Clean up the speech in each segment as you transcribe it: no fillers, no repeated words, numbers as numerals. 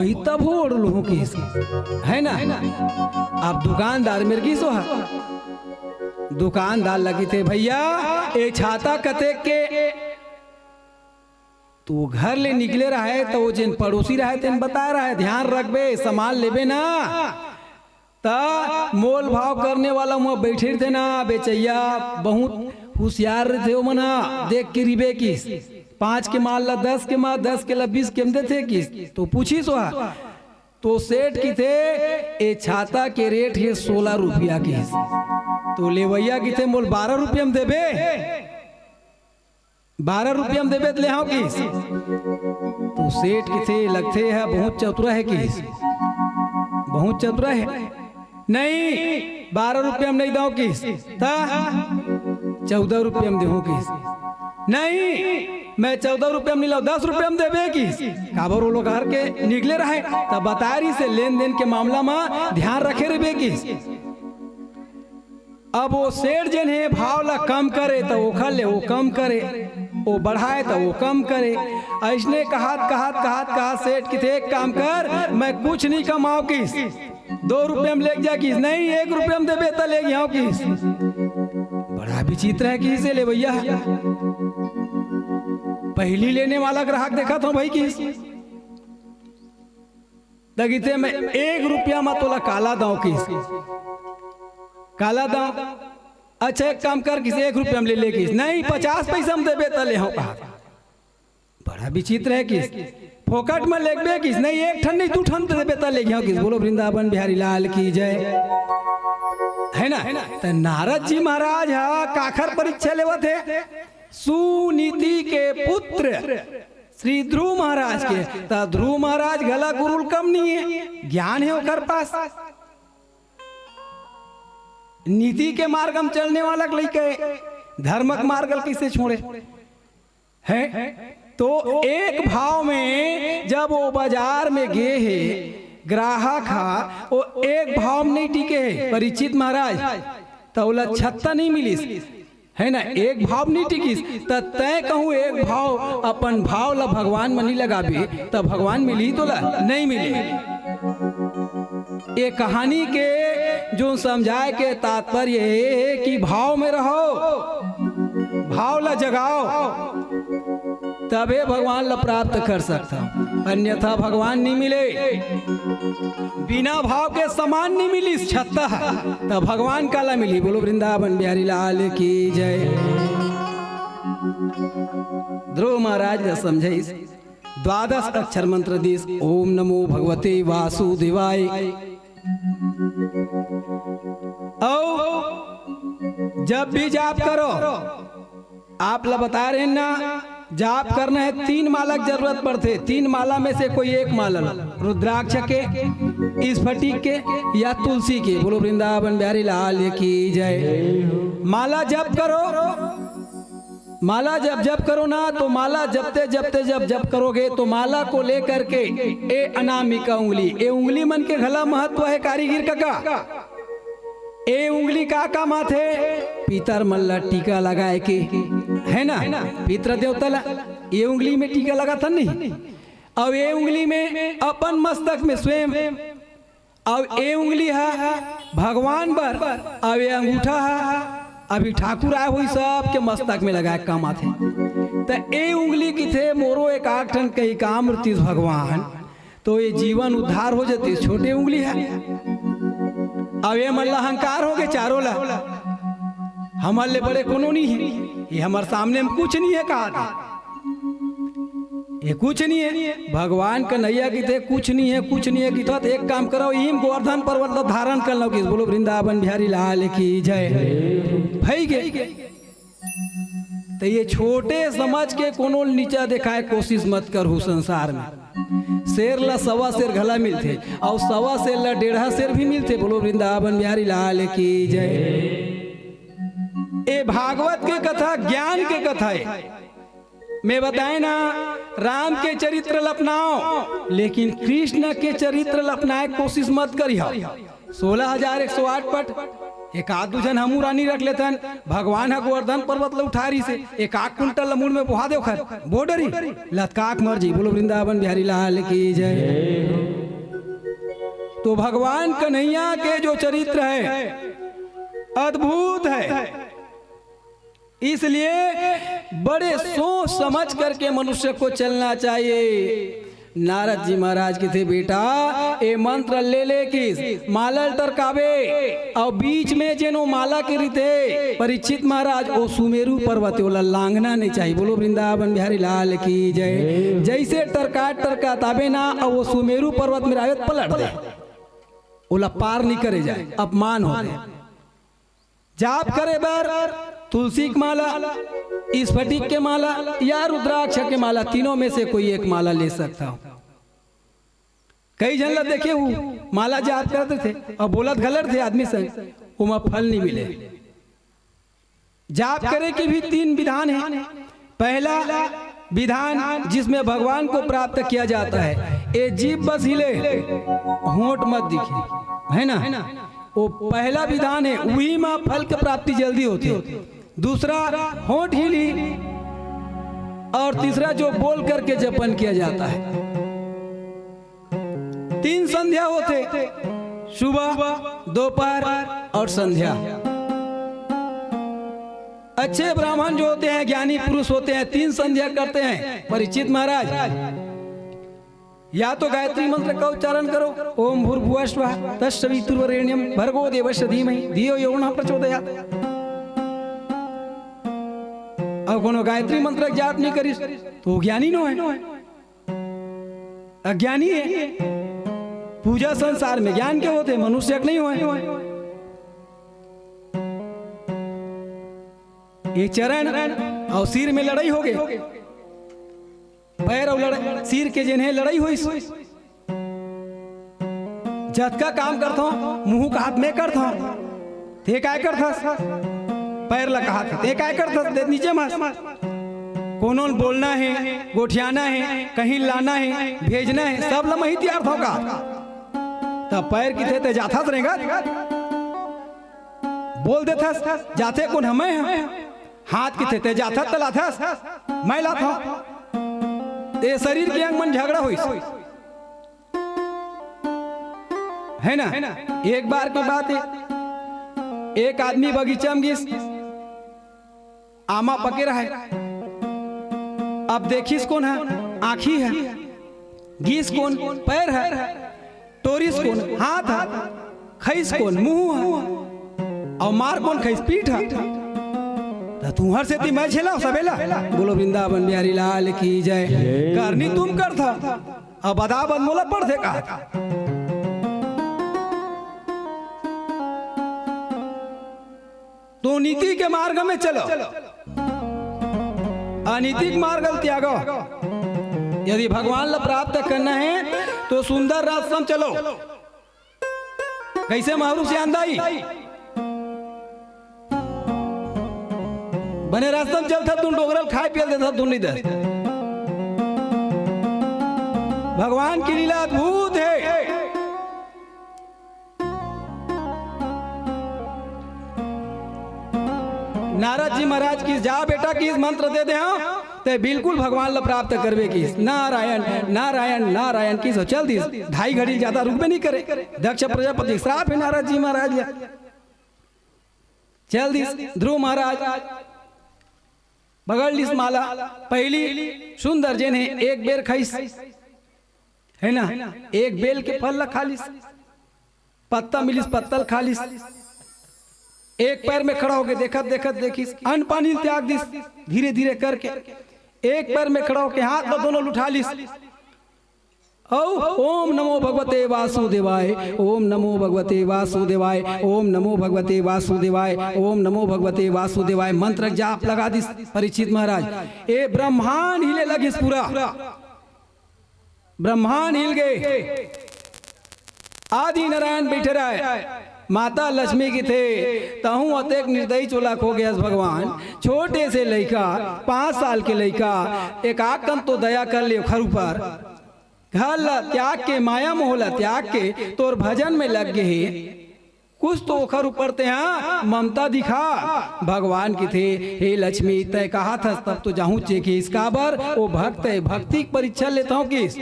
तब हो लोगों की है ना। अब दुकानदार मेरे की सो दुकानदार लगी थे भैया ये छाता कते के तो घर ले निकले रहा है तो वो जिन पड़ोसी रहे थे बता रहा है ध्यान रखबे सामान लेबे ना ता मोल भाव करने वाला वहां बैठे थे ना बेचैया बहुत होशियार थे वो मना देख के रिबे की 5 के माल ला 10 के माल 10 के ला 20 के दे थे किस तो पूछी सो तो सेठ की थे ये छाता के रेट है 16 रुपया की तो लेवैया की थे मोल 12 रुपया में देबे 12 रुपया में देबे ले हाँ किस तो सेठ की थे लगते है बहुत चतुरा है किस बहुत चतुरा है नहीं 12 रुपया में नहीं दो किस 14 रुपया में दे किस नहीं मैं 14 रुपया में नहीं लाऊ 10 रुपया में देबे किस काबर वो लोग घर के निकले रहे तब बता रही से लेन देन के मामला में ध्यान रखे रहे किस अब वो सेठ जन है भाव ला कम करे तो वो खा ले वो कम करे वो बढ़ाए तो वो कम करे ऐसने कहा सेठ की थे एक काम कर मैं कुछ नहीं कमाओ किस 2 रुपये में ले जा किस नहीं 1 रुपये में देबे तो ले गया किस बड़ा विचित्र है किस ले भैया पहली लेने वाला ग्राहक देखा था भाई किस दगीते मैं 1 रुपया में तोला काला दाव किस काला दाव अच्छा एक काम कर किसी 1 रुपया में ले किस नहीं 50 पैसा में देबे तो ले हो कहा बड़ा विचित्र है किस फोकट में लेबे किस नहीं 1 ठन नहीं 2 ठन देबे तो ले गया किस बोलो वृंदावन बिहारी लाल की जय है ना तो नारद जी महाराज हा काखर परीक्षा लेवा थे सुनीति के पुत्र श्री ध्रुव महाराज के तो ध्रुव महाराज गला गुरुल कम नहीं है ज्ञान है ओकर पास नीति के मार्ग हम चलने वाला लेके धर्मक मार्ग किसे छोड़े है तो एक भाव में जब वो बाजार में गए है ग्राहक हा वो एक भाव में नहीं टिके है परीक्षित महाराज तो 76 नहीं मिली है ना एक भाव नहीं टिकिस तो तय कहूँ एक भाव अपन भाव ला भगवान में नहीं लगाबे तो भगवान मिली तो ला नहीं मिले ये कहानी के जो समझाए के तात्पर्य है कि भाव में रहो भाव ला जगाओ तबे भगवान ला प्राप्त कर सकता अन्यथा भगवान नहीं मिले बिना भाव के समान नहीं मिली 76 तब भगवान काला मिली बोलो वृंदावन बिहारी लाल की जय ध्रुव महाराज ने समझे 12 अक्षर मंत्र दिस ओम नमो भगवते वासुदेवाय जब भी जाप करो आप ला बता रहे हैं ना जाप करना है 3 माला की जरूरत पड़ते 3 माला में से कोई एक माला रुद्राक्ष के स्फटिक के या तुलसी के बोलो वृंदावन बिहारी लाल की जय माला जप करो माला जब करो ना तो माला जपते जब करोगे तो माला को लेकर के ए अनामिका उंगली ए उंगली मन के घला महत्व है कारीगिर का ए उंगली का काम आते पीतर मल्ला टीका लगाए के है ना पितर देवता ला ये उंगली में टीका लगा था नहीं अब ये उंगली में अपन मस्तक में स्वयं अब ये उंगली है भगवान पर अब ये अंगूठा है अभी ठाकुर आए हुई सब के मस्तक में लगाए काम आते तो ये उंगली की थे मोरो एक आठन कहीं काम भगवान तो ये जीवन उद्धार हो जाती छोटे उंगली है अब ये मल्ला अहंकार हो गए चारों ला हमारे लिए बड़े कोनो नहीं है ये हमारे सामने में कुछ नहीं है कहा था ये कुछ नहीं है भगवान का नैया की थे कुछ नहीं है कि तो एक काम करो हिम गोवर्धन पर्वत धारण कर लो कि बोलो वृंदावन बिहारी लाल की जय भाई के तो ये छोटे समझ के कोनो नीचा दिखाए कोशिश मत करो संसार में शेर ला 1.25 शेर घला मिलते और 1.25 शेर ला 1.5 शेर भी मिलते बोलो वृंदावन बिहारी लाल की जय ये भागवत के कथा ज्ञान के कथा है मैं बताए ना राम के चरित्र अपनाओ लेकिन कृष्ण के चरित्र अपनाए कोशिश मत करिए 16,108 पट एक आध दूजन हमू रानी रख लेतन, भगवान है गोवर्धन पर्वत ल उठारी से एक आख कुंटल लमूड़ में बुहा दे खर बॉर्डरी लतकाक मर जी। बोलो वृंदावन बिहारी लाल की जय। तो भगवान कन्हैया के जो चरित्र है अद्भुत है, इसलिए बड़े सोच समझ करके मनुष्य को चलना चाहिए। नारद जी महाराज के थे बेटा ए मंत्र ले ले किस मालल टरकावे और बीच में जेनो माला के रीते परीक्षित महाराज ओ सुमेरु पर्वत ओला लांघना नहीं चाहिए। बोलो वृंदावन बिहारी लाल की जय। जैसे टरका ताबे ना और वो सुमेरु पर्वत में रावत पलट दे, ओला पार नहीं करे जाए, अपमान हो गया। जाप करे बार तुलसी की माला, स्फटिक के माला या रुद्राक्ष के माला, तीनों में से कोई एक माला ले सकता हूं। कई जन लोग देखे वो माला जाप करते थे और बोलत गलत थे आदमी से, उमा फल नहीं मिले। जाप करे की भी 3 विधान है। पहला विधान जिसमें भगवान को प्राप्त किया जाता है, ए जीभ बस हिले होंठ मत दिखे, है ना, वो पहला विधान है, वही में फल की प्राप्ति जल्दी होती है। दूसरा होंठ हिली, और तीसरा जो बोल करके जपन किया जाता है। 3 संध्या होते, सुबह, दोपहर और संध्या। अच्छे ब्राह्मण जो होते हैं, ज्ञानी पुरुष होते हैं, 3 संध्या करते हैं। परीक्षित महाराज या तो गायत्री मंत्र का उच्चारण करो, ओम भूर्भुवः स्वः तत्सवितुर्वरेण्यं भर्गो देवस्य धीमहि धियो यो नः प्रचोदयात्। अब कोनो गायत्री मंत्र जाप नहीं करी तो ज्ञानी नो है, अज्ञानी है। पूजा संसार में ज्ञान के होते, मनुष्य नहीं हुए। ये चरण और सिर में लड़ाई हो गई, पैर और सिर के जिन्हें लड़ाई हुई, जतका काम करता हूं मुंह का हाथ में करता हूं, ते काय करता पैर लगा हाथ ते काय करता नीचे मत। कोनो बोलना है, गोठियाना है, कहीं लाना है, भेजना है, सब लम ही तैयार होगा। तब पैर की थे जाथा रहेगा, बोल देता जाते कौन हमें है, हाथ की थे जाथा तलाथा मैं लाथा, ये शरीर के अंग मन झगड़ा हुई है ना। एक बार की बात है, एक आदमी बगीचा में गीस आमा पके रहा है। अब देखिस कौन है, आँखी है, गीस कौन पैर है, टोरिस कौन हाथ है, खैस कौन मुंह है, और मार कौन खैस पीठ है। तू हर से ती मैं झेला सबेला। बोलो वृंदावन बिहारी लाल की जय। करनी तुम कर था, अब बदा बद मोला पढ़ थे कहा। तो नीति के मार्ग में चलो, अनीतिक मार्ग त्यागो। यदि भगवान ला प्राप्त करना है तो सुंदर रास्ता चलो। कैसे महारू से आंदाई बने रास्ता में चलता तुम डोगरल खाए पियल देता तुम नहीं दे। भगवान की लीला अद्भुत है। नारद जी महाराज की जा बेटा की मंत्र दे दे हाँ ते बिल्कुल भगवान ला प्राप्त करवे की। नारायण नारायण नारायण की सो चल दी 2.5 घड़ी ज्यादा रुक भी नहीं करे। दक्ष प्रजापति श्राप है नारद जी महाराज या चल दी। ध्रुव महाराज बगल लिस माला पहली सुंदर जेन है एक बेर खाइस है ना, एक बेल के फल ला खालिस, पत्ता मिलिस पत्तल खालिस, एक पैर में खड़ा होके देखत देखत देखिस, अन्न पानी त्याग दिस धीरे धीरे करके, एक पैर में खड़ा होके हाथ में दोनों उठा लिस। ओम नमो भगवते वासुदेवाय, ओम नमो भगवते वासुदेवाय, ओम नमो भगवते वासुदेवाय, ओम नमो भगवते वासुदेवाय मंत्र जाप लगा दिस। परीक्षित महाराज ए ब्रह्मांड हिले लगिस, पूरा ब्रह्मांड हिल गए। आदि नारायण बैठे रहे, माता लक्ष्मी की थे तहु अतेक निर्दयी चोला खो गया भगवान। छोटे से लड़का 5 साल के लड़का एक आकन तो दया कर ले खर ऊपर घर त्याग के माया मोहला त्याग के तोर भजन में लग गए। कुछ तो ओखर ऊपर ते हाँ ममता दिखा। भगवान की थे, हे लक्ष्मी तय कहा था तब तो जाऊं चेकी इसका बर वो भक्त है, भक्ति की परीक्षा लेता हूँ किस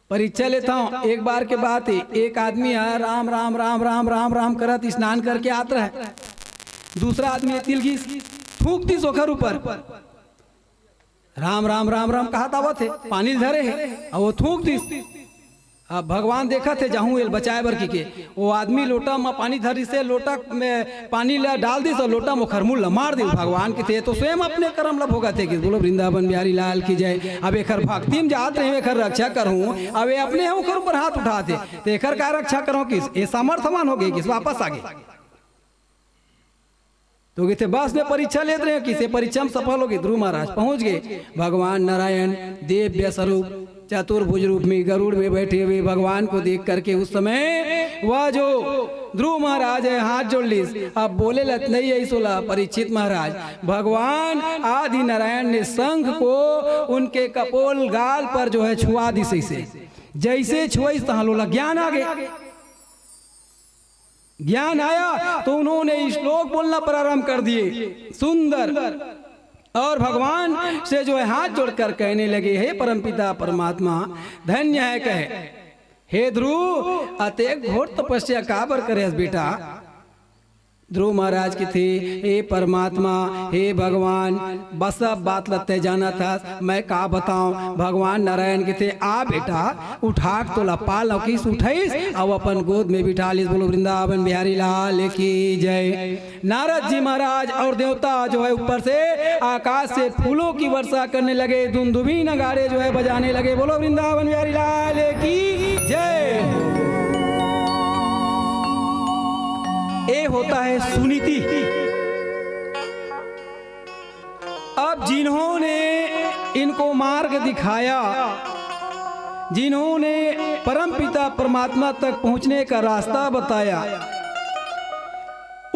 परीक्षा लेता हूँ। एक बार के बात है, एक आदमी है राम राम राम राम राम राम करत स्नान करके आता है, दूसरा आदमी तिल की थूक दी सोखर ऊपर, राम राम राम राम कहा था थे, पानी धरे है और वो थूक दी। अब भगवान देखा थे जाहूँ एल बचाए बर की के वो आदमी लोटा में पानी धरी से लोटा में पानी ला डाल दी तो लोटा में खरमुल मार दी। भगवान के थे तो स्वयं अपने कर्म ला भोगा थे कि बोलो वृंदावन बिहारी लाल की जय। अब एक भक्ति में जाते हैं एक रक्षा करूँ, अब ये अपने ऊपर हाथ उठाते तो एक का रक्षा करो किस ये सामर्थ्यवान हो गए किस वापस आ गए तो थे बस में परीक्षा लेते रहे किसे परीक्षा में सफल हो गए। ध्रुव महाराज पहुंच गए। भगवान नारायण दिव्य स्वरूप चतुर्भुज रूप में गरुड़ में बैठे हुए भगवान को देख करके उस समय वह जो ध्रुव महाराज है हाथ जोड़ ली। अब बोले लत नहीं है सोला परीक्षित महाराज, भगवान आदि नारायण ने शंख को उनके कपोल गाल पर जो है छुआ दी से जैसे छुआई तहलोला ज्ञान आ गया। ज्ञान आया तो उन्होंने श्लोक बोलना प्रारंभ कर दिए सुंदर, और भगवान से जो है हाथ जोड़कर कहने लगे, हे परमपिता परमात्मा धन्य है कहे, हे ध्रुव अतेक घोर तपस्या काबर करे बेटा। ध्रुव महाराज की थे, हे परमात्मा हे भगवान बस अब बात लगते जाना था मैं का बताऊं। भगवान नारायण के थे, आ बेटा उठा तो लपा लौकीस उठाईस अब अपन गोद में बिठा लीस। बोलो वृंदावन बिहारी लाल की जय। नारद जी महाराज और देवता जो है ऊपर से आकाश से फूलों की वर्षा करने लगे, धुंधुभी नगाड़े जो है बजाने लगे। बोलो वृंदावन बिहारी लाल की जय। ये होता है सुनीति। अब जिन्होंने इनको मार्ग दिखाया, जिन्होंने परमपिता परमात्मा तक पहुंचने का रास्ता बताया,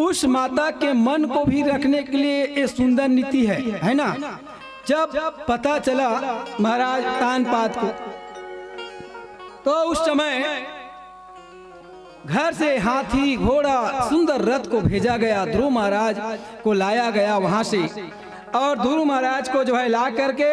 उस माता के मन को भी रखने के लिए ये सुंदर नीति है ना। जब पता चला महाराज तानपाद को तो उस समय घर से हाथी घोड़ा सुंदर रथ को भेजा गया, ध्रुव महाराज को लाया गया वहां से, और ध्रुव महाराज को जो है ला करके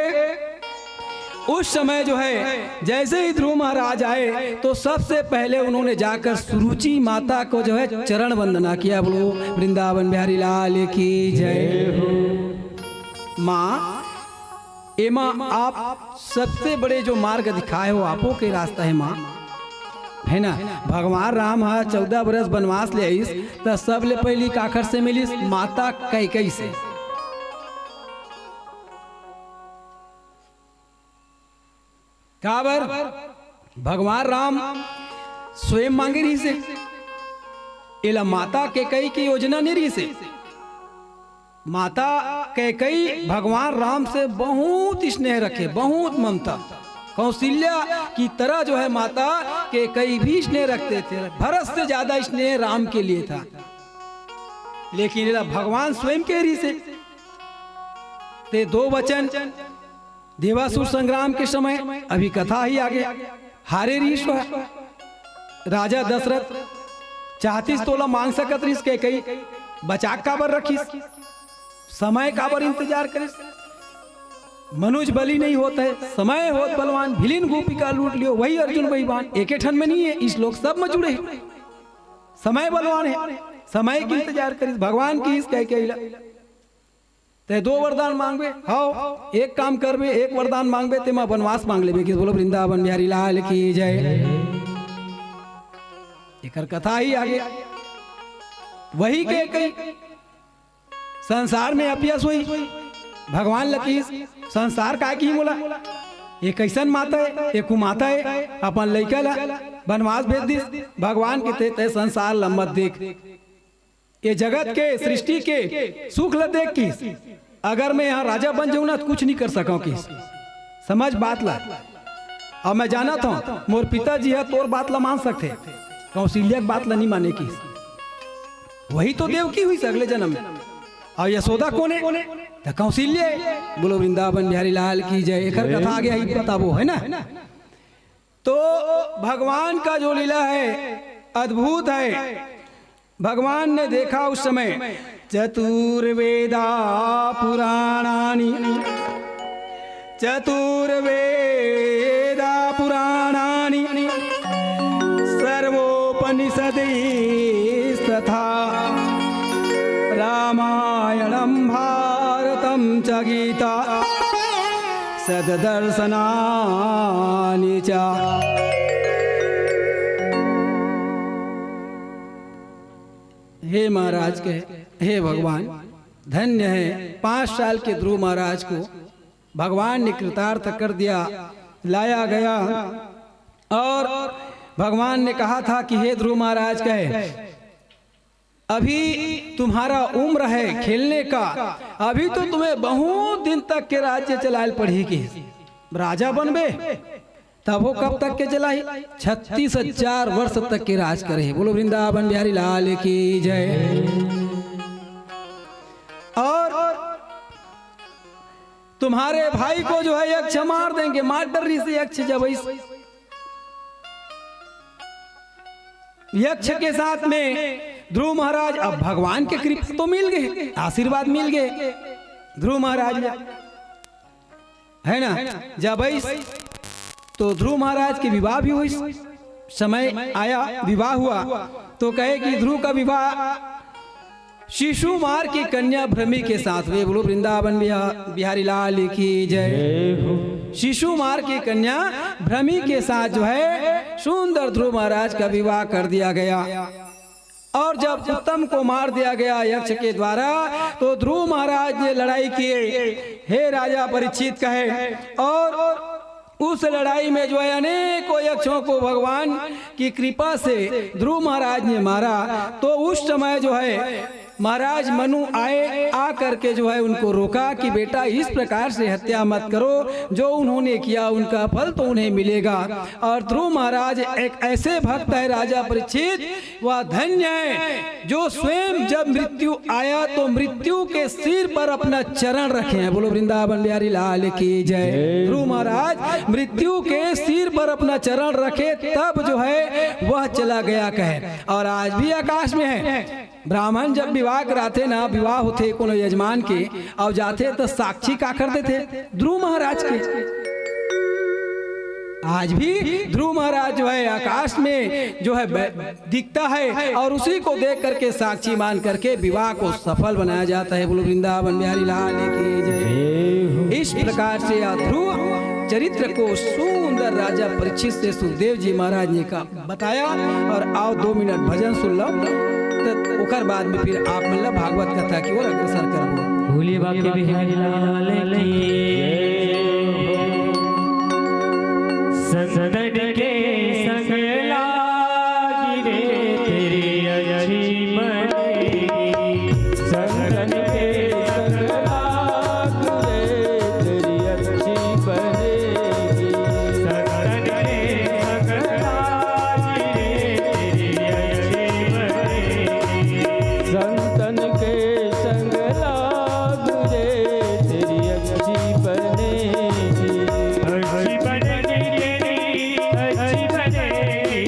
उस समय जो है जैसे ही ध्रुव महाराज आए तो सबसे पहले उन्होंने जाकर सुरुचि माता को जो है चरण वंदना किया। बोलो वृंदावन बिहारी लाल की जय हो। माँ ए माँ आप सबसे बड़े जो मार्ग दिखाए हो आपो के रास्ता है माँ, है ना। भगवान राम 14 बरस वनवास ले आईस तो सब ले पहली काखर से मिलीस माता कैकेयी से। काबर भगवान राम स्वयं मांगे रही से, इला माता कैकेयी की योजना नहीं रही से। माता कैकेयी भगवान राम से बहुत स्नेह रखे, बहुत ममता, कौशल्या की तरह जो है माता के कई भी स्नेह रखते थे। भरत से ज्यादा स्नेह राम के लिए था, लेकिन भगवान स्वयं के री से ते दो वचन देवासुर संग्राम के समय अभी कथा ही आगे हारे रीश राजा दशरथ चाहतीस तोला मांग सकत रीस के कई बचाक काबर रखीस, समय काबर इंतजार करिस। मनुज बलि नहीं होता है, समय होत बलवान, भिलिन गोपिका लूट लियो वही अर्जुन बहिबान। एक ठन में नहीं है, इस लोग सब में जुड़े हैं। समय बलवान है, समय की इंतजार करिस। भगवान की इस कह के ते दो वरदान मांगबे, हाँ एक काम करबे, एक वरदान मांगबे ते मां वनवास मांग लेबे। कि बोलो वृंदावन बिहारी लाल की जय। एकर कथा ही आगे वही के कई संसार में अपयस हुई भगवान लकीस संसार का की बोला ये कैसन माता है, ये कुमाता है, अपन लइका ला वनवास भेज दिस। भगवान के ते संसार लम्बत देख, ये जगत के सृष्टि के सुख ल देख किस। अगर मैं यहाँ राजा बन जाऊं ना तो कुछ नहीं कर सका किस, समझ बात ला। अब मैं जाना था मोर पिताजी है तोर बात ला मान सकते, कौशल्या बात ला नहीं माने किस। वही तो देव की हुई अगले जन्म में। और यशोदा कौन है? तो कौशल्या। बोलो वृंदावन बिहारी लाल की जय। एक कथा आगे बताबो है ना। तो भगवान का जो लीला है अद्भुत है। भगवान ने देखा उस समय चतुर्वेदा पुराणानि, चतुर्वेदा पुराणानि सर्वोपनिषदस्तथा रामायणं भारतं च गीता सद्दर्शनानि च। हे महाराज के, हे भगवान, धन्य है 5 साल के ध्रुव महाराज को भगवान ने कृतार्थ कर दिया, लाया गया। और भगवान ने कहा था कि हे ध्रुव महाराज कहे, अभी तुम्हारा उम्र है खेलने का, अभी तो तुम्हें बहुत दिन तक के राज्य चलाए पड़ेगी, राजा बनबे। तब वो कब तक के चलाई? 36,000 वर्ष तक के राज करे। बोलो वृंदावन बिहारी लाल की जय। और तुम्हारे भाई को जो है यक्ष मार देंगे, मार डर्री से यक्ष जब यक्ष के साथ में ध्रुव महाराज, अब भगवान के कृपा तो मिल गए, आशीर्वाद मिल गए ध्रुव महाराज है ना। जब तो ध्रुव महाराज के विवाह भी हुई, समय आया विवाह हुआ, तो कहे कि ध्रुव का विवाह शिशुमार की कन्या भ्रमी के साथ हुए। बोलो वृंदावन बिहारी लाल की जय। शिशुमार की कन्या भ्रमी के साथ जो है सुंदर ध्रुव महाराज का विवाह कर दिया गया। और जब उत्तम को मार दिया गया यक्ष के द्वारा, तो ध्रुव महाराज ने लड़ाई की, हे राजा परीक्षित कहे। और उस लड़ाई में जो है अनेकों यक्षों को भगवान की कृपा से ध्रुव महाराज ने मारा। तो उस समय जो है महाराज मनु आए, आ करके जो है उनको रोका कि बेटा इस प्रकार से हत्या मत करो, जो उन्होंने किया उनका फल तो उन्हें मिलेगा। और ध्रुव महाराज एक ऐसे भक्त है राजा परीक्षित, वह धन्य है जो स्वयं जब मृत्यु आया तो मृत्यु के सिर पर अपना चरण रखे हैं। बोलो वृंदावन बिहारी लाल की जय। ध्रुव महाराज मृत्यु के सिर पर अपना चरण रखे, तब जो है वह चला गया कहे। और आज भी आकाश में है, ब्राह्मण जब विवाह कराते ना, विवाह होते कोनो यजमान के और जाते तो साक्षी का करते थे ध्रुव महाराज के। आज भी ध्रुव महाराज जो है आकाश में जो है दिखता है, और उसी को देख करके साक्षी मान करके विवाह को सफल बनाया जाता है। बोलो वृंदावन बिहारी लाल की जय। इस प्रकार से ध्रुव चरित्र को सुंदर राजा परीक्षित से सुखदेव जी महाराज ने का बताया। और आओ 2 मिनट भजन सुन लो, ओकर बाद में फिर आप मतलब भागवत कथा की ओर अग्रसर करबो। भूलिए बाकी बिहारी लाल की सदन के संग लागी रे तेरी अच्छी बनेगी, सदन के संग लागी रे तेरी अच्छी बनेगी, सदन के संग लागी रे तेरी अच्छी बनेगी, संतन के संग लागी रे तेरी अच्छी बनेगी, अच्छी बनेगी, अच्छी बनेगी,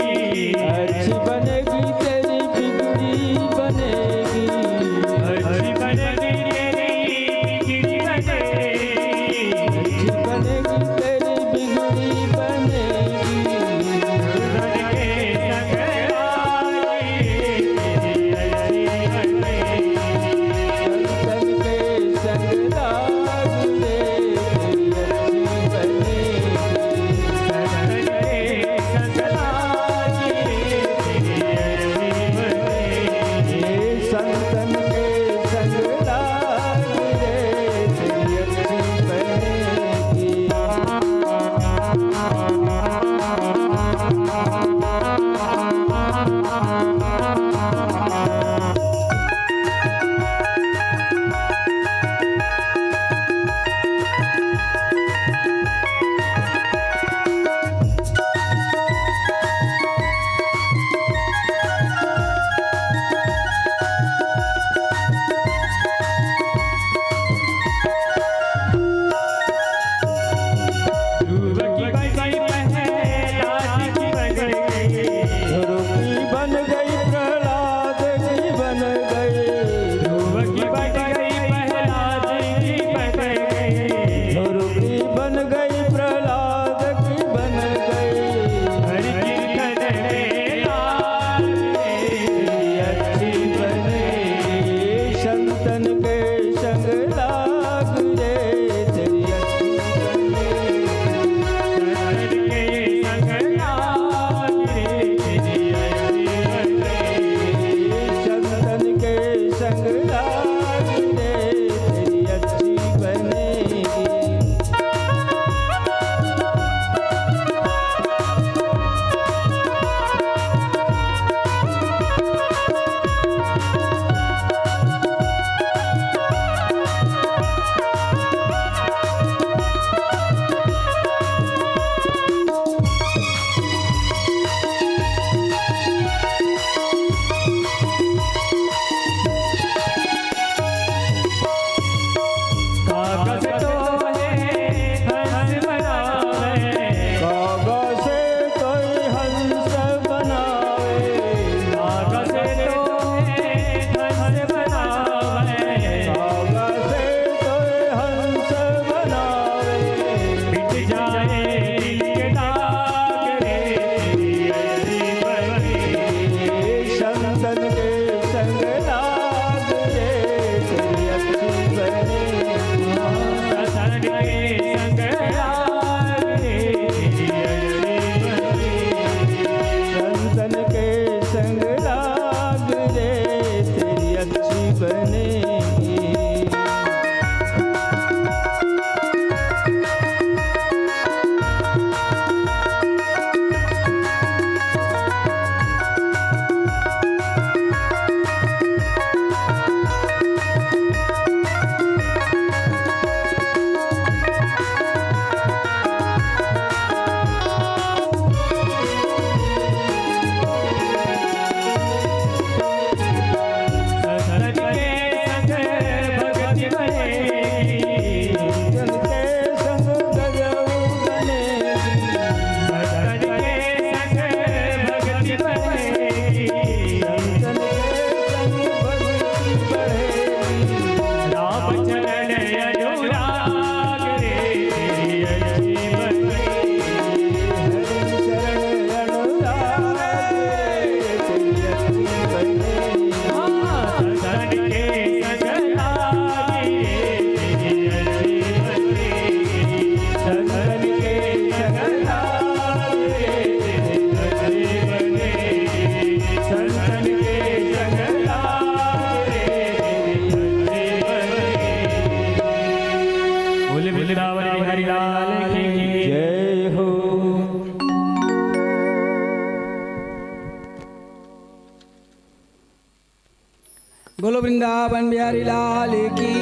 बोलो वृंदावन बिहारी लाल की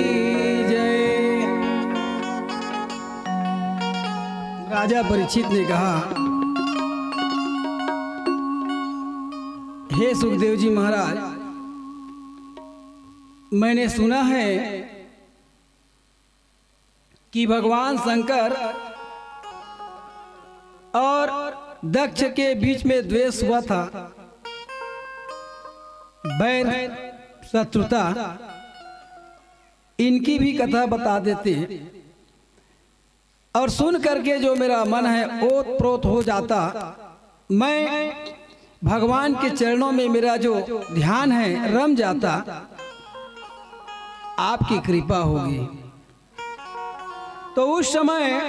जय। राजा परीक्षित ने कहा, हे सुखदेव जी महाराज, मैंने सुना है कि भगवान शंकर और दक्ष के बीच में द्वेष हुआ था, बैर शत्रुता। इनकी भी कथा बता देते और सुन करके जो मेरा मन है ओत प्रोत हो जाता। मैं भगवान के चरणों में मेरा जो ध्यान है रम जाता। आपकी कृपा होगी। तो उस समय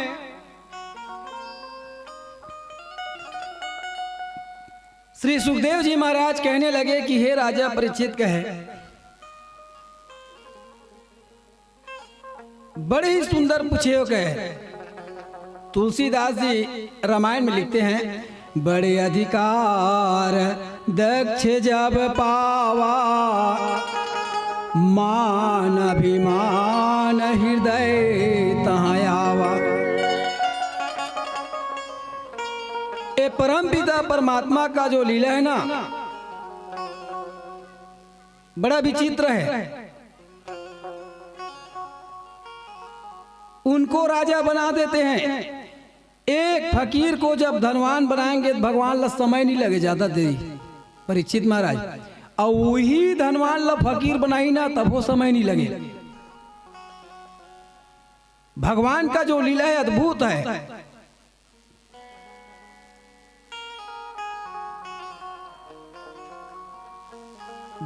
श्री सुखदेव जी महाराज कहने लगे कि हे राजा परीक्षित, कहे बड़े ही सुंदर पूछे हो। कहे तुलसीदास जी रामायण में लिखते हैं, बड़े अधिकार दक्ष जब पावा, मान अभिमान हृदय तहाँ आवा। ये परम पिता परमात्मा का जो लीला है ना, बड़ा विचित्र है। उनको राजा बना देते हैं। एक फकीर को जब धनवान बनाएंगे तो भगवान ला समय नहीं लगे ज्यादा देरी, परीक्षित महाराज। और वही धनवान ला फकीर बनाई ना, तब वो समय नहीं लगे। भगवान का जो लीला है अद्भुत है।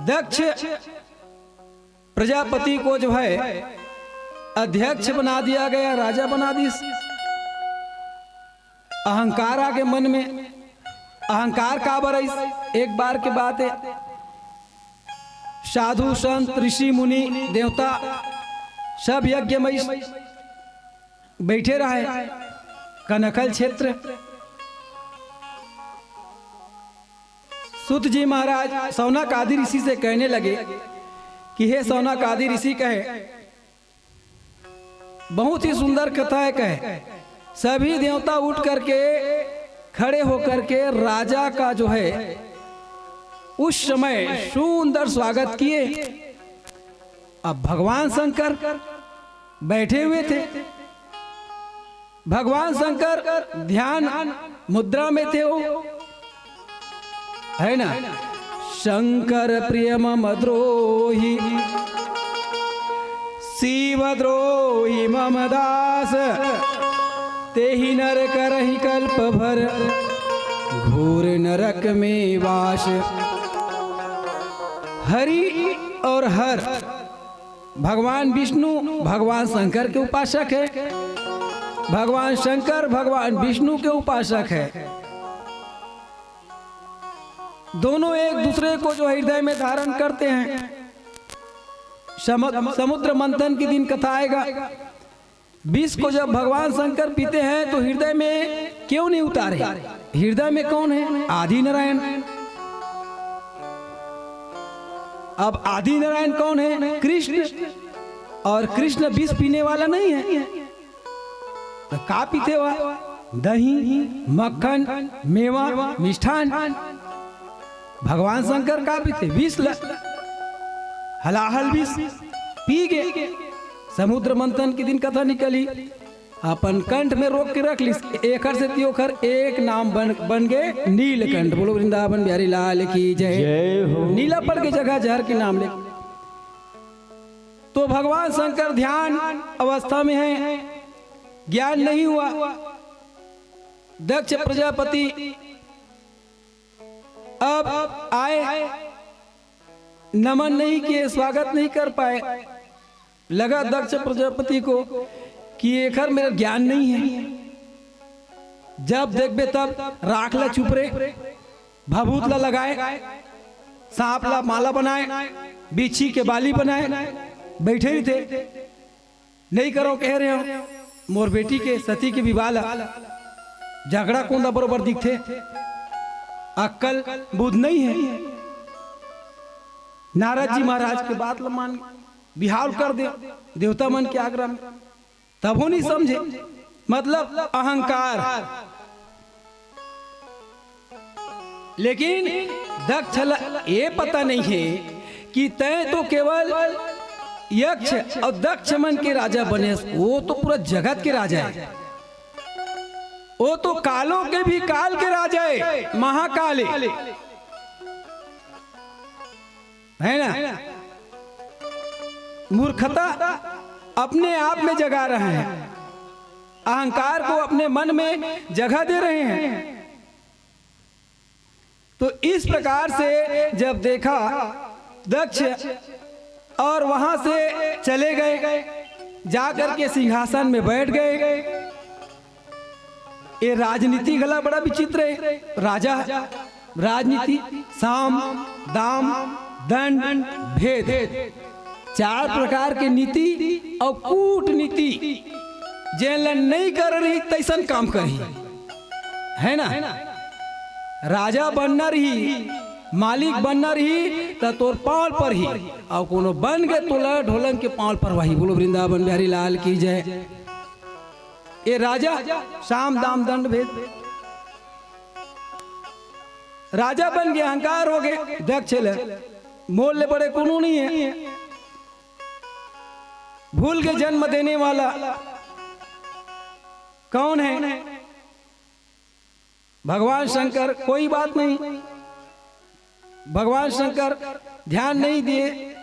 दक्ष प्रजापति को जो है अध्यक्ष बना दिया गया, राजा बना दी। अहंकार आ के मन में, अहंकार का बरस। एक बार के बात है, साधु संत ऋषि मुनि देवता सब यज्ञमय बैठे रहे कनकल क्षेत्र। सुत जी महाराज सौनक आदि ऋषि से कहने लगे कि हे सौनक आदि ऋषि, कहे बहुत ही सुंदर कथा है। कहे सभी देवता उठ करके खड़े होकर के राजा का जो है उस समय सुंदर स्वागत किए। अब भगवान शंकर बैठे हुए थे। भगवान शंकर ध्यान मुद्रा में थे, वो है ना। शंकर प्रिय मम द्रोही, शिवद्रोही मम दास, तेहि नर करहि कल्प भर, घोर नरक में वास। हरि और हर भगवान विष्णु भगवान शंकर के उपासक है, भगवान शंकर भगवान विष्णु के उपासक है। दोनों एक दूसरे को जो हृदय में धारण करते हैं। समुद्र मंथन के दिन कथा आएगा। विष को जब भगवान शंकर पीते हैं तो हृदय में क्यों नहीं उतारे? हृदय में कौन है? आदि नारायण। अब आदि नारायण कौन है? कृष्ण। और कृष्ण विष पीने वाला नहीं है, तो का पीते हुआ? दही, मक्खन, मेवा, मिष्ठान। भगवान शंकर का पीते? विष, हलाहल विष पी गए। समुद्र मंथन के दिन कथा निकली, अपन कंठ में रोक के रख ली। एखर से त्योखर एक नाम बन गए नीलकंठ। बोलो वृंदावन बिहारी लाल की जय हो। नीला पड़ के जगह जहर के नाम ले। तो भगवान शंकर ध्यान अवस्था में है, ज्ञान नहीं हुआ। दक्ष प्रजापति अब आए, नमन नहीं किए, स्वागत नहीं कर पाए। लगा दक्ष प्रजापति को कि एखर मेरा ज्ञान नहीं है। जब देखबे तब राख ला चुप रे, भभूत ला लगाए, सांप ला माला बनाए, बिच्छी के बाली बनाए, बैठे ही थे। नहीं करो कह रहे हो, मोर बेटी के सती के विवाह ला झगड़ा कोंदा बरोबर दिखते। अक्कल बुद्ध नहीं है। नारद जी महाराज के बात ल मान बिहार कर दे देवता मन के आग्रह में, तब वो नहीं समझे, मतलब अहंकार। लेकिन दक्ष ये पता नहीं है कि तय तो केवल यक्ष और दक्ष मन के राजा बने, वो तो पूरा जगत के राजा है, वो तो कालों के भी काल के राजा है, महाकाल है ना। मूर्खता अपने आप में जगा रहे हैं, अहंकार को अपने मन में जगह दे रहे हैं। तो इस प्रकार से जब देखा दक्ष और वहां से चले गए, जाकर के सिंहासन में बैठ गए। ये राजनीति गला बड़ा विचित्र है। राजा राजनीति साम दाम दंड भेद, चार प्रकार के नीति और कूटनीति जेल नहीं कर रही तैसन काम करी, है ना। राजा बनना रही, मालिक बनना रही तो तोर पांव पर ही, और कोनो बन गए तो ढोलन के पांव पर वही। बोलो वृंदावन बिहारी लाल की जय। ये राजा साम दाम दंड भेद, राजा बन गया, अहंकार हो गए। दक्ष मोल ले बड़े कोनो नहीं है, भूल के जन्म देने वाला कौन है? भगवान शंकर। कोई बात नहीं, भगवान शंकर ध्यान नहीं दिए,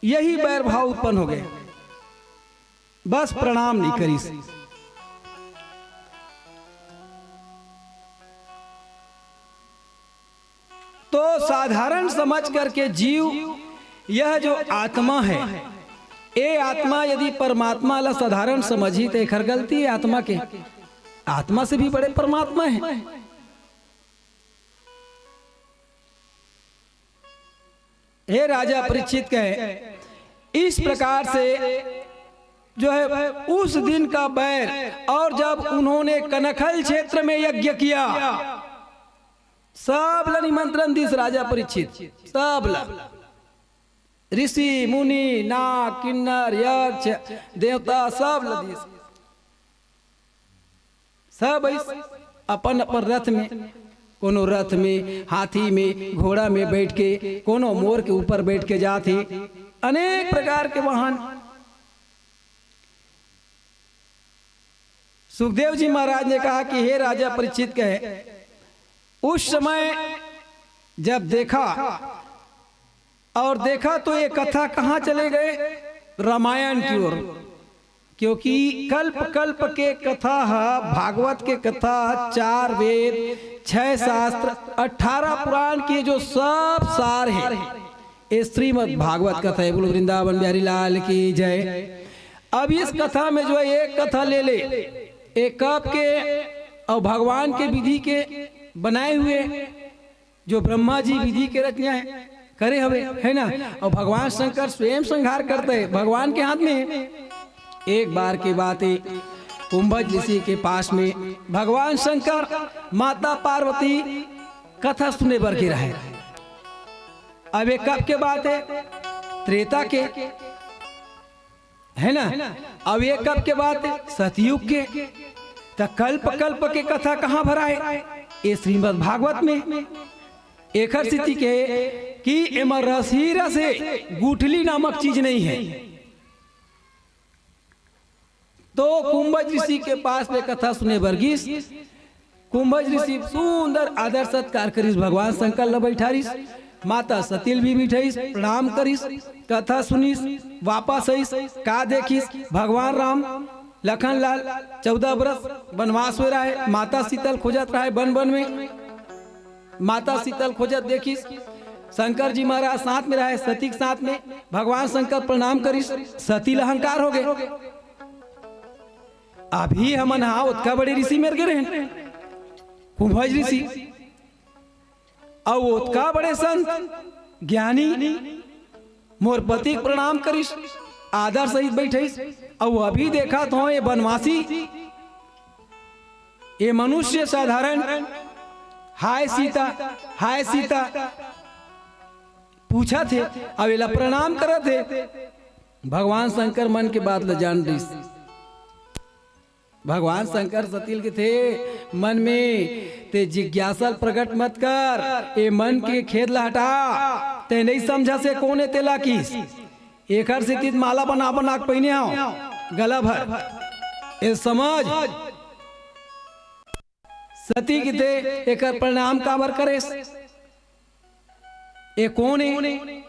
यही बैर भाव उत्पन्न हो गए, बस प्रणाम नहीं करी। तो साधारण समझ करके जीव, यह जो आत्मा है, ये आत्मा यदि परमात्मा ला साधारण समझी तो खर गलती है। आत्मा के, आत्मा से भी बड़े परमात्मा है। हे राजा परीक्षित कहे, इस प्रकार से जो है उस दिन का बैर, और जब उन्होंने कनखल क्षेत्र में यज्ञ किया, सब ला निमंत्रण दिस राजा परीक्षित, सब ला ऋषि मुनि नाग किन्नर यक्ष देवता सब ला दिस, सब अपन अपन रथ में, कोनो रथ में, हाथी में, घोड़ा में बैठ के, कोनो मोर के ऊपर बैठ के जाते, अनेक प्रकार के वाहन। सुखदेव जी महाराज ने कहा कि हे राजा परीक्षित कहे, उस समय जब देखा और देखा तो ये कथा कहाँ चले गए? रामायण की ओर, क्योंकि कल्प कल्प के कथा है, भागवत के कथा, 4 वेद, 6 शास्त्र, 18 पुराण के जो सब सार है, ये श्रीमद् भागवत कथा है। बोलो वृंदावन बिहारी लाल की जय। अब इस कथा में जो है एक कथा ले ले, एक कप के और भगवान के विधि के बनाए हुए, जो ब्रह्मा जी विधि के रचना है करे हवे, है ना। और भगवान शंकर स्वयं संहार करते हैं, भगवान के हाथ में। एक बार की बात है, कुंभज ऋषि के पास में भगवान शंकर माता पार्वती कथा सुने बर के रहे। अब एक कब के बात है? त्रेता के, है ना। अब एक कब के बात है? सतयुग के। तो कल्प कल्प के कथा कहाँ भरा है? ये श्रीमद् भागवत में। एक स्थिति के कि एमा रस ही रस है, गुठली नामक चीज नहीं है। तो कुंभज ऋषि के पास में कथा सुने वर्गीस, कुंभज ऋषि सुंदर आदर सत्कार करिस, भगवान शंकर ल बैठारिस, माता सतील भी बैठाइस, प्रणाम करिस, कथा सुनिस, वापस आइस, का देखिस? भगवान राम लखन लाल 14 बरस वनवास हो रहा है, माता शीतल खोजत रहा है वन वन में, माता शीतल खोजत देखिस, शंकर जी महाराज साथ में रहे, सती के साथ में, भगवान शंकर प्रणाम करिस, सती अहंकार हो गए। अभी हमन हाँ उतका बड़े ऋषि मर गए हैं, कुंभज ऋषि, और उतका बड़े संत ज्ञानी मोर पति प्रणाम करिस, आदर सहित बैठिस। और अभी देखा तो ये वनवासी, ये मनुष्य साधारण, हाय सीता, हाय सीता, पूछा थे, अब एला प्रणाम करे थे। भगवान शंकर मन के बात ल जान रही। भगवान शंकर सतील के थे मन में ते जिज्ञासा प्रकट मत कर, ए मन के खेद ला हटा। ते नहीं समझा से कौन है तेला किस एकर से तीत माला बना बना के पहने आओ गला भर ए समझ। सती की थे एकर प्रणाम काबर करे, ए कौन है?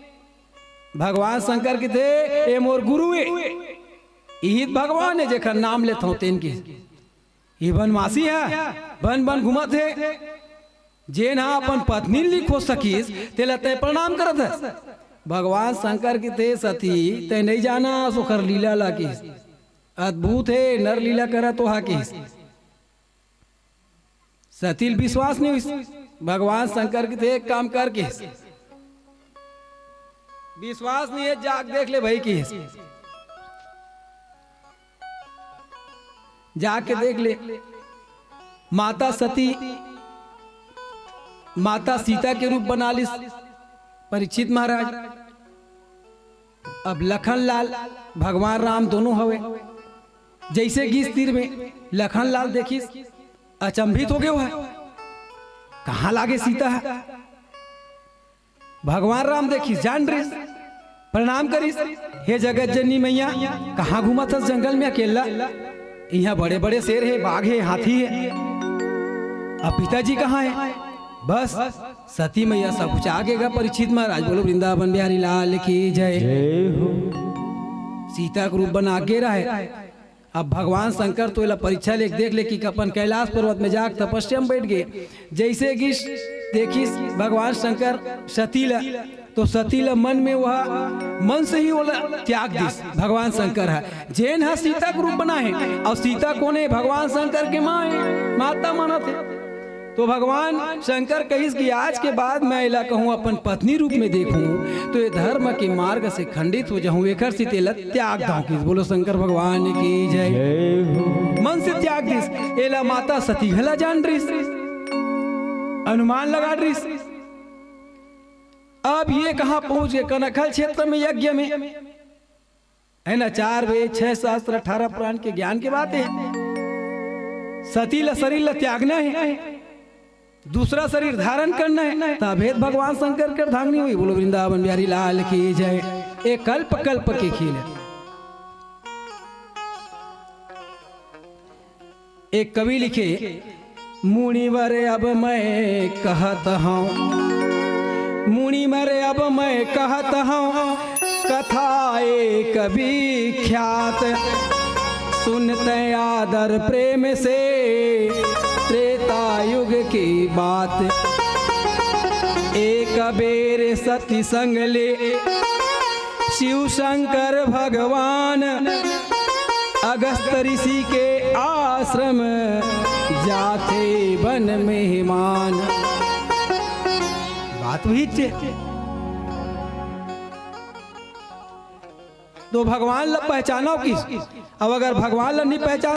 भगवान शंकर की थे ए मोर गुरु है, यही भगवान है जेकर नाम लेता हूं तेन के। ये बनवासी है, बन बन घुमत है, जे ना अपन पत्नी लिख हो सकीस तेला ते प्रणाम करत है। भगवान शंकर की थे सती ते नहीं जाना सुखर लीला ला की अद्भुत है, नर लीला करा तो हा की सतील विश्वास नहीं हुई। भगवान शंकर की थे एक काम करके विश्वास नहीं है, जाग देख ले भाई की जाके देख ले। माता सती माता सीता के रूप बना ली परीक्षित महाराज। अब लखन लाल भगवान राम दोनों हवे, जैसे गीस तीर में लखन लाल देखिस अचंभित हो गए है, कहां लागे सीता है। भगवान राम देखिस जान रही प्रणाम करिस, हे जगत जननी मैया कहाँ घूमा था जंगल में अकेला, यहाँ बड़े बड़े शेर है, बाघ है, हाथी है, अब पिताजी कहाँ है। बस सती मैया सब कुछ आगेगा। परीक्षित महाराज बोलो वृंदावन बिहारी लाल की जय। सीता का रूप बना के रहा है। अब भगवान शंकर तो इला परीक्षा ले देख ले कि अपन कैलाश पर्वत में जाकर तपस्या में बैठ गए। जैसे कि देखिस भगवान शंकर सतीला तो सतीला मन में वह मन से ही वो त्याग दिस। भगवान शंकर है जैन है सीता का रूप बना है, और सीता कौन है? भगवान शंकर के माँ है, माता माना थे। तो भगवान शंकर कहिस कि आज के बाद मैं इला कहूँ अपन पत्नी रूप में देखूं तो ये धर्म के मार्ग से खंडित हो जाऊं, एकर से तेला त्याग दाऊ किस। बोलो शंकर भगवान की जय। मन से त्याग दिस। एला माता सती हला जान रही, अनुमान लगा रही। अब ये कहां पहुंच गए? कनखल क्षेत्र में यज्ञ में है ना, 4 वेद 6 शास्त्र 18 पुराण के ज्ञान के बात है। सती ला शरीर ला त्यागना है, दूसरा शरीर धारण करना है, तभेद भगवान शंकर कर धांगनी हुई। बोलो वृंदावन बिहारी लाल की जय। एक कल्प कल्प के खेल है। एक कवि लिखे मुनिवर अब मैं कहत हूँ, मुनिवर अब मैं कहत हूँ, कथाए कभी ख्यात सुनते आदर प्रेम से त्रेता युग की बात। एक बेर सती संग ले शिव शंकर भगवान, अगस्त ऋषि के आश्रम जाते बन मेहमान। बात वही थे। तो भगवान ला पहचानो किस? अब अगर भगवान ला नहीं पहचान